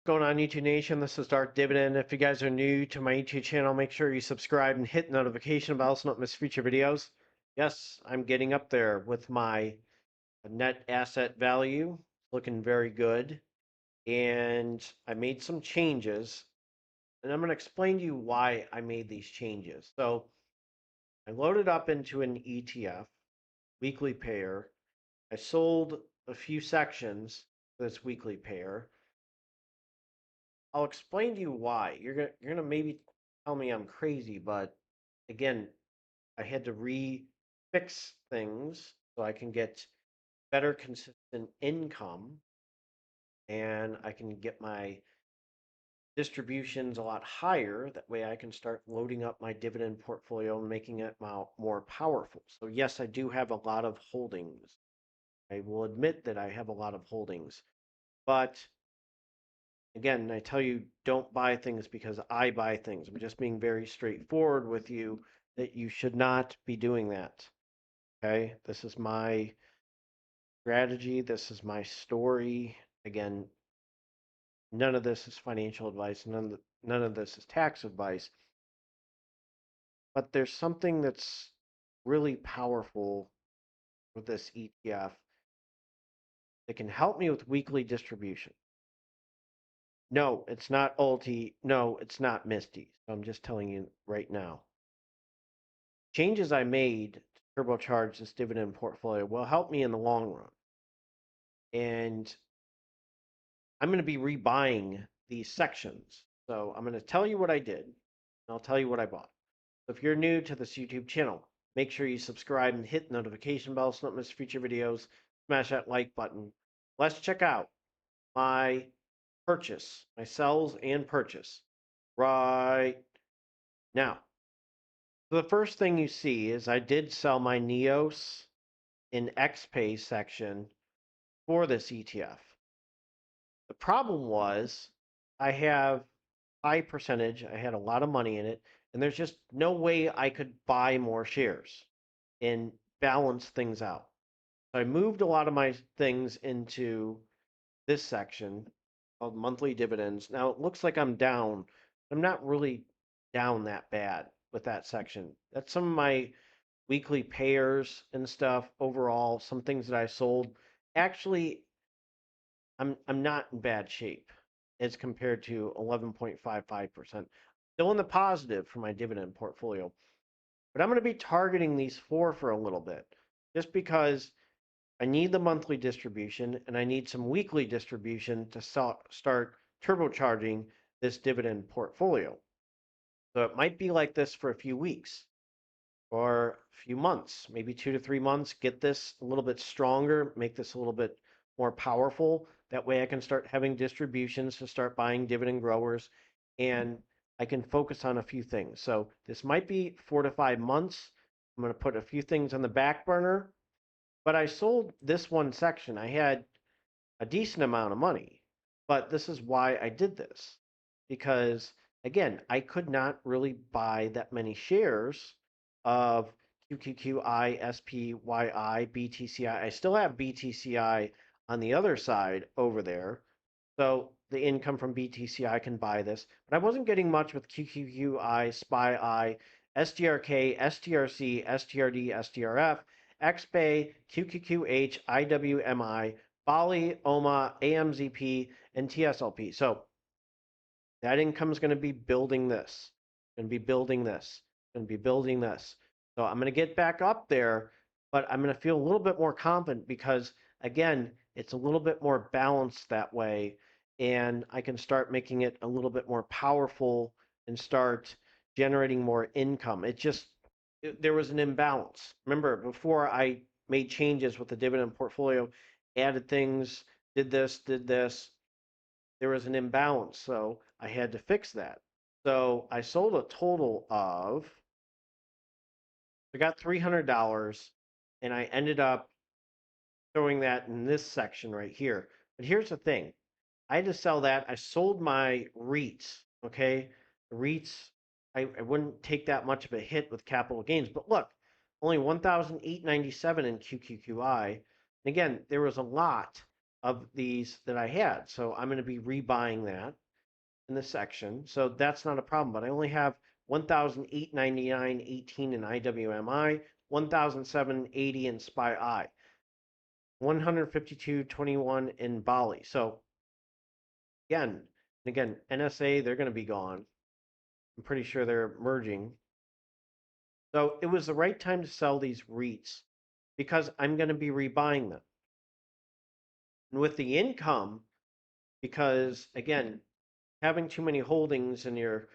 Going on, YouTube Nation? This is Dark Dividend. If you guys are new to my YouTube channel, make sure you subscribe and hit the notification bell so you don't miss future videos. Yes, I'm getting up there with my net asset value, looking very good. And I made some changes, and I'm going to explain to you why I made these changes. So I loaded up into an ETF, weekly pair. I sold a few sections for this weekly pair. I'll explain to you why. You're gonna maybe tell me I'm crazy, but again, I had to refix things so I can get better consistent income and I can get my distributions a lot higher. That way I can start loading up my dividend portfolio and making it more powerful. So yes, I do have a lot of holdings. I will admit that I have a lot of holdings, but again, I tell you, don't buy things because I buy things. I'm just being very straightforward with you that you should not be doing that. Okay? This is my strategy. This is my story. Again, none of this is financial advice. None of this is tax advice. But there's something that's really powerful with this ETF that can help me with weekly distribution. No, it's not Ulti. No, it's not Misty. So I'm just telling you right now. Changes I made to turbocharge this dividend portfolio will help me in the long run. And I'm going to be rebuying these sections. So I'm going to tell you what I did, and I'll tell you what I bought. So if you're new to this YouTube channel, make sure you subscribe and hit the notification bell so you don't miss future videos. Smash that like button. Let's check out my purchase, my sells and purchase right now. So the first thing you see is I did sell my Neos in XPay section for this ETF. The problem was I have high percentage, I had a lot of money in it, and there's just no way I could buy more shares and balance things out. So I moved a lot of my things into this section called monthly dividends. Now it looks like I'm down. I'm not really down that bad with that section. That's some of my weekly payers and stuff overall, some things that I sold. Actually, I'm not in bad shape as compared to 11.55%. Still in the positive for my dividend portfolio. But I'm going to be targeting these four for a little bit just because I need the monthly distribution and I need some weekly distribution to start turbocharging this dividend portfolio. So it might be like this for a few weeks or a few months, maybe 2 to 3 months, get this a little bit stronger, make this a little bit more powerful. That way I can start having distributions to start buying dividend growers and I can focus on a few things. So this might be 4 to 5 months. I'm going to put a few things on the back burner, but I sold this one section. I had a decent amount of money, but this is why I did this. Because again, I could not really buy that many shares of QQQI, SPYI, BTCI. I still have BTCI on the other side over there. So the income from BTCI can buy this. But I wasn't getting much with QQQI, SPYI, STRK, STRC, STRD, STRF, XBay, QQQH, IWMI, Bali, OMA, AMZP, and TSLP. So that income is going to be building this, going to be building this, going to be building this. So I'm going to get back up there, but I'm going to feel a little bit more confident because, again, it's a little bit more balanced that way. And I can start making it a little bit more powerful and start generating more income. There was an imbalance. Remember, before I made changes with the dividend portfolio, added things, did this, there was an imbalance. So I had to fix that. So I sold a total of, I got $300 and I ended up throwing that in this section right here. But here's the thing. I had to sell that. I sold my REITs, okay? The REITs, I wouldn't take that much of a hit with capital gains. But look, only 1,897 in QQQI. And again, there was a lot of these that I had. So I'm going to be rebuying that in this section. So that's not a problem, but I only have 1,899.18 in IWMI, 1,780 in SPY-I, 152.21 in Bali. So again, NSA, they're going to be gone. I'm pretty sure they're merging. So it was the right time to sell these REITs because I'm going to be rebuying them. And with the income, because again, having too many holdings and you're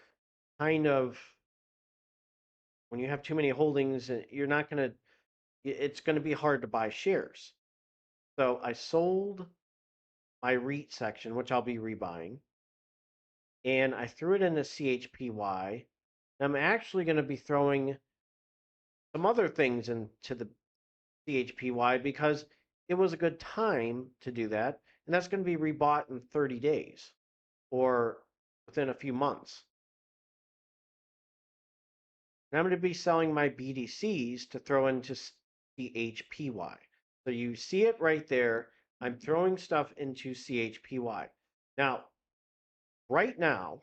kind of, when you have too many holdings, you're not going to, it's going to be hard to buy shares. So I sold my REIT section, which I'll be rebuying, and I threw it into CHPY. And I'm actually going to be throwing some other things into the CHPY because it was a good time to do that. And that's going to be rebought in 30 days or within a few months. And I'm going to be selling my BDCs to throw into CHPY. So you see it right there. I'm throwing stuff into CHPY. Now, right now,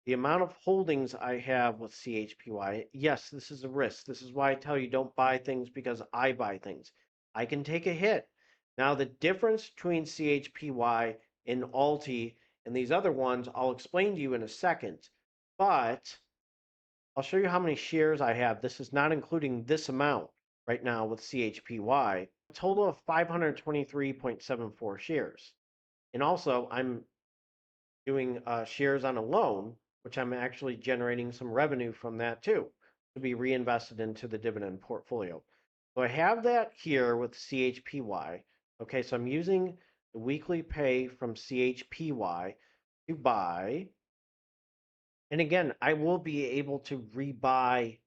the amount of holdings I have with CHPY, yes, this is a risk. This is why I tell you don't buy things because I buy things. I can take a hit. Now, the difference between CHPY and Alti and these other ones, I'll explain to you in a second. But I'll show you how many shares I have. This is not including this amount right now with CHPY. A total of 523.74 shares. And also, I'm doing shares on a loan, which I'm actually generating some revenue from that too, to be reinvested into the dividend portfolio. So I have that here with CHPY. Okay, so I'm using the weekly pay from CHPY to buy. And again, I will be able to rebuy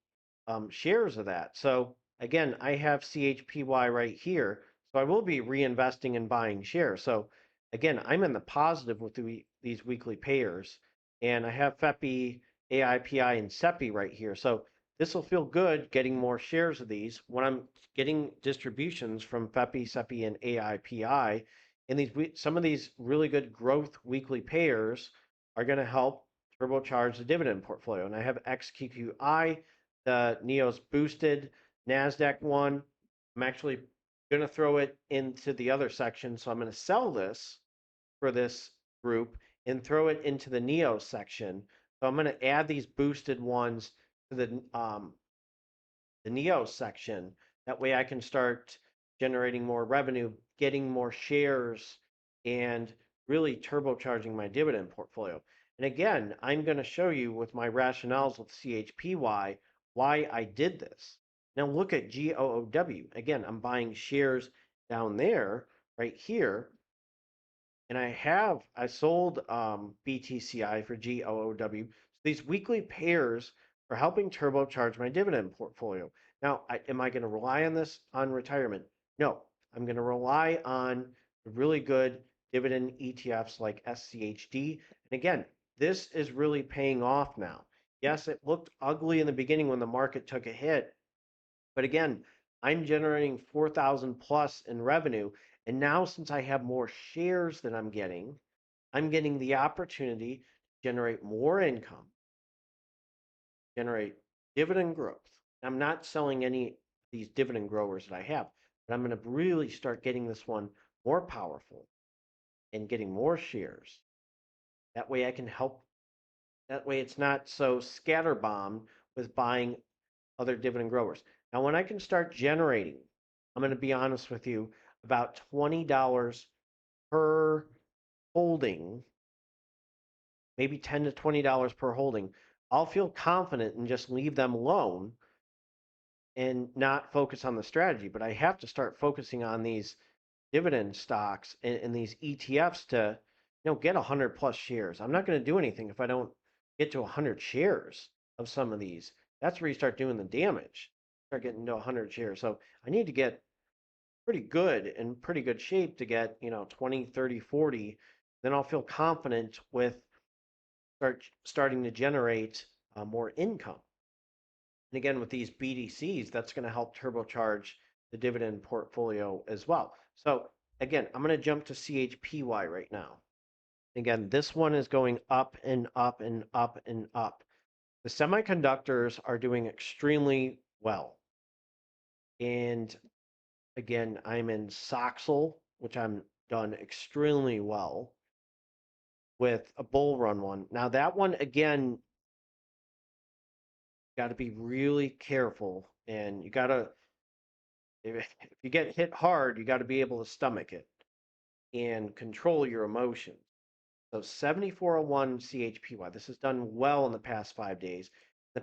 shares of that. So again, I have CHPY right here. So I will be reinvesting and buying shares. So again, I'm in the positive with these weekly payers. And I have FEPI, AIPI, and SEPI right here. So this will feel good getting more shares of these when I'm getting distributions from FEPI, SEPI, and AIPI. And some of these really good growth weekly payers are going to help turbocharge the dividend portfolio. And I have XQQI, the NEOS boosted NASDAQ one. I'm actually going to throw it into the other section. So I'm going to sell this for this group and throw it into the NEOS section. So I'm going to add these boosted ones to the NEOS section. That way I can start generating more revenue, getting more shares, and really turbocharging my dividend portfolio. And again, I'm going to show you with my rationales with CHPY why I did this. Now look at GOOW. Again, I'm buying shares down there, right here. And I sold BTCI for GOOW. So these weekly pairs are helping turbocharge my dividend portfolio. Now, am I going to rely on this on retirement? No, I'm going to rely on really good dividend ETFs like SCHD. And again, this is really paying off now. Yes, it looked ugly in the beginning when the market took a hit, but again, I'm generating 4,000 plus in revenue. And now since I have more shares that I'm getting the opportunity to generate more income, generate dividend growth. I'm not selling any of these dividend growers that I have, but I'm going to really start getting this one more powerful and getting more shares. That way I can help. That way it's not so scatterbombed with buying other dividend growers. Now, when I can start generating, I'm going to be honest with you, about $20 per holding, maybe $10 to $20 per holding, I'll feel confident and just leave them alone and not focus on the strategy. But I have to start focusing on these dividend stocks and these ETFs to, get 100 plus shares. I'm not going to do anything if I don't get to 100 shares of some of these. That's where you start doing the damage. Start getting to 100 shares. So I need to get pretty good in pretty good shape to get 20, 30, 40. Then I'll feel confident with starting to generate more income. And again, with these BDCs, that's going to help turbocharge the dividend portfolio as well. So again, I'm going to jump to CHPY right now. Again, this one is going up and up and up and up. The semiconductors are doing extremely well. And again, I'm in Soxel, which I'm done extremely well with a bull run one. Now that one, again, got to be really careful, and you got to, if you get hit hard, you got to be able to stomach it and control your emotions. So 7401 CHPY. This has done well in the past 5 days. In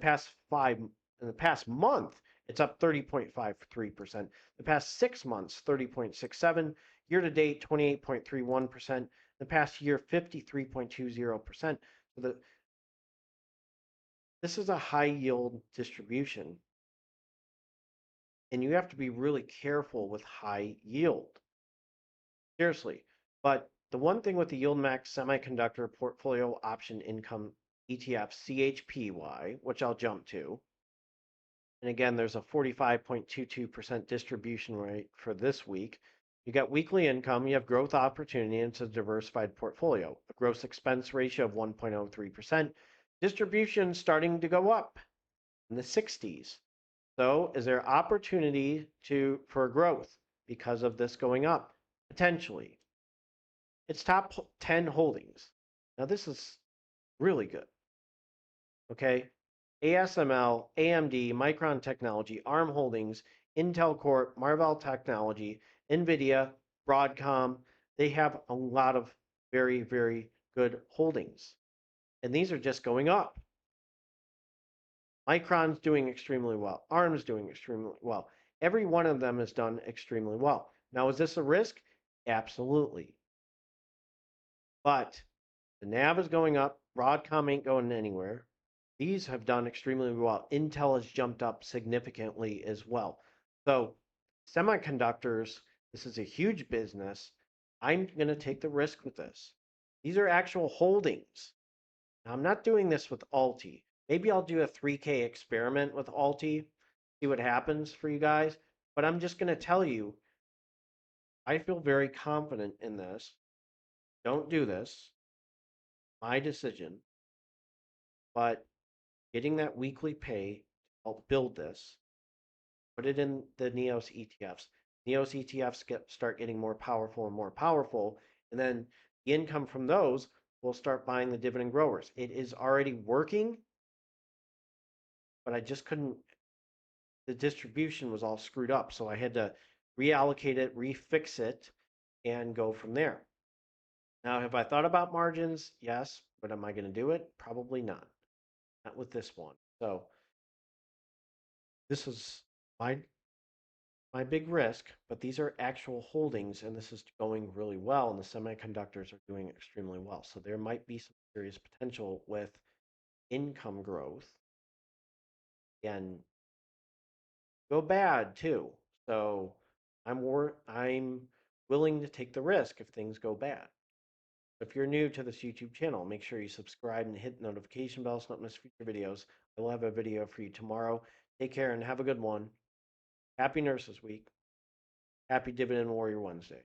the past month, it's up 30.53%. The past 6 months, 30.67. Year to date, 28.31%. The past year, 53.20%. So this is a high yield distribution, and you have to be really careful with high yield. Seriously. But the one thing with the YieldMax Semiconductor Portfolio Option Income ETF CHPY, which I'll jump to, and again, there's a 45.22% distribution rate for this week. You got weekly income, you have growth opportunity, and it's a diversified portfolio. A gross expense ratio of 1.03%. Distribution starting to go up in the 60s. So is there opportunity for growth because of this going up? Potentially. It's top 10 holdings. Now this is really good. Okay. ASML, AMD, Micron Technology, ARM Holdings, Intel Corp, Marvell Technology, NVIDIA, Broadcom. They have a lot of very, very good holdings. And these are just going up. Micron's doing extremely well. ARM's doing extremely well. Every one of them has done extremely well. Now, is this a risk? Absolutely. But the NAV is going up. Broadcom ain't going anywhere. These have done extremely well. Intel has jumped up significantly as well. So semiconductors, this is a huge business. I'm going to take the risk with this. These are actual holdings. Now, I'm not doing this with Alti. Maybe I'll do a 3K experiment with Alti, see what happens for you guys. But I'm just going to tell you, I feel very confident in this. Don't do this. My decision. But getting that weekly pay to help build this, put it in the NEOS ETFs. NEOS ETFs start getting more powerful, and then the income from those will start buying the dividend growers. It is already working, but I just couldn't, the distribution was all screwed up, so I had to reallocate it, refix it, and go from there. Now, have I thought about margins? Yes, but am I going to do it? Probably not. Not with this one. So this is my big risk, but these are actual holdings, and this is going really well, and the semiconductors are doing extremely well. So there might be some serious potential with income growth. Again, go bad too. So I'm willing to take the risk if things go bad. If you're new to this YouTube channel, make sure you subscribe and hit the notification bell so not miss future videos. I will have a video for you tomorrow. Take care and have a good one. Happy Nurses Week. Happy Dividend Warrior Wednesday.